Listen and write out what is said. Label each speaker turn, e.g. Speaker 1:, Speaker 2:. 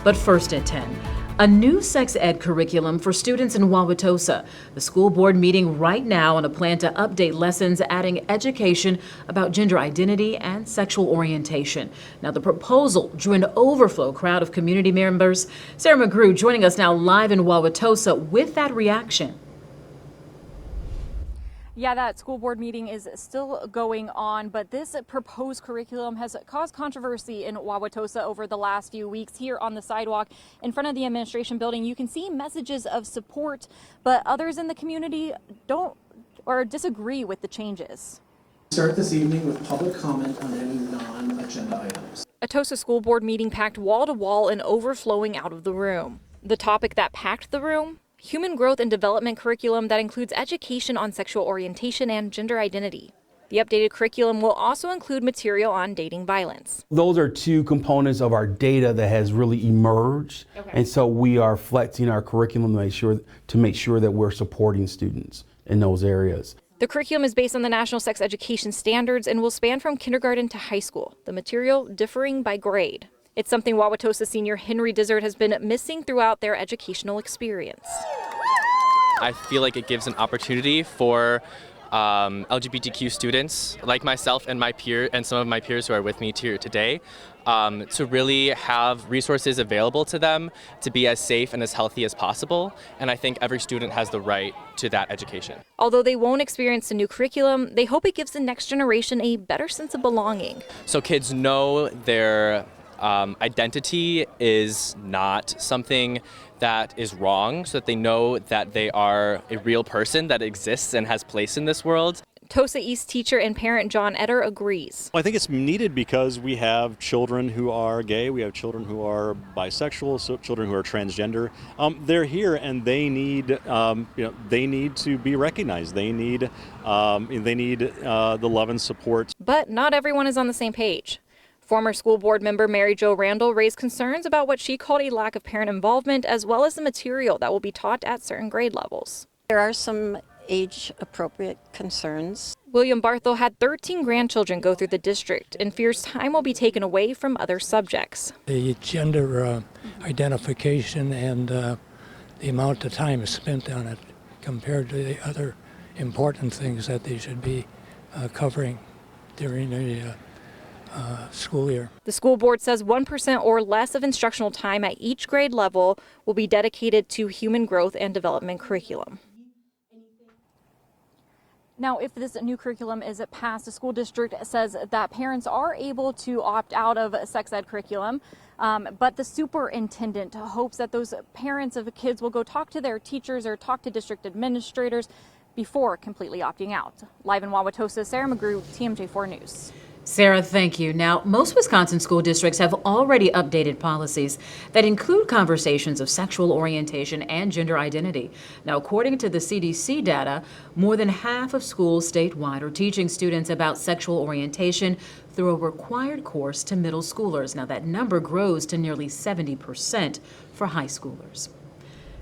Speaker 1: But first at 10, a new sex ed curriculum for students in Wauwatosa. The school board meeting right now on a plan to update lessons, adding education about gender identity and sexual orientation. Now, the proposal drew an overflow crowd of community members. Sarah McGrew joining us now live in Wauwatosa with that reaction.
Speaker 2: Yeah, that school board meeting is still going on, but this proposed curriculum has caused controversy in Wauwatosa over the last few weeks. Here on the sidewalk in front of the administration building, you can see messages of support, but others in the community don't or disagree with the changes.
Speaker 3: Start this evening with public comment on any non-agenda items.
Speaker 2: A Wauwatosa School Board meeting packed wall to wall and overflowing out of the room. The topic that packed the room? Human growth and development curriculum that includes education on sexual orientation and gender identity. The updated curriculum will also include material on dating violence.
Speaker 4: Those are two components of our data that has really emerged. And so we are flexing our curriculum to make sure that we're supporting students in those areas.
Speaker 2: The curriculum is based on the National Sex Education Standards and will span from kindergarten to high school, the material differing by grade. It's something Wauwatosa senior Henry Dizzard has been missing throughout their educational experience.
Speaker 5: I feel like it gives an opportunity for LGBTQ students like myself and some of my peers who are with me here today to really have resources available to them to be as safe and as healthy as possible. And I think every student has the right to that education.
Speaker 2: Although they won't experience the new curriculum, they hope it gives the next generation a better sense of belonging.
Speaker 5: So kids know their identity is not something that is wrong, so that they know that they are a real person that exists and has place in this world.
Speaker 2: Tosa East teacher and parent John Etter agrees.
Speaker 6: I think it's needed because we have children who are gay, we have children who are bisexual, so children who are transgender. They're here and they need, they need to be recognized. They need the love and support.
Speaker 2: But not everyone is on the same page. Former school board member Mary Jo Randall raised concerns about what she called a lack of parent involvement, as well as the material that will be taught at certain grade levels.
Speaker 7: There are some age-appropriate concerns.
Speaker 2: William Barthel had 13 grandchildren go through the district and fears time will be taken away from other subjects.
Speaker 8: The gender identification and the amount of time spent on it compared to the other important things that they should be covering during the school year.
Speaker 2: The school board says 1% or less of instructional time at each grade level will be dedicated to human growth and development curriculum. Now, if this new curriculum is passed, the school district says that parents are able to opt out of sex ed curriculum, but the superintendent hopes that those parents of kids will go talk to their teachers or talk to district administrators before completely opting out. Live in Wauwatosa, Sarah McGrew, TMJ4 News.
Speaker 1: Sarah, thank you. Now, most Wisconsin school districts have already updated policies that include conversations of sexual orientation and gender identity. Now, according to the CDC data, more than half of schools statewide are teaching students about sexual orientation through a required course to middle schoolers. Now, that number grows to nearly 70% for high schoolers.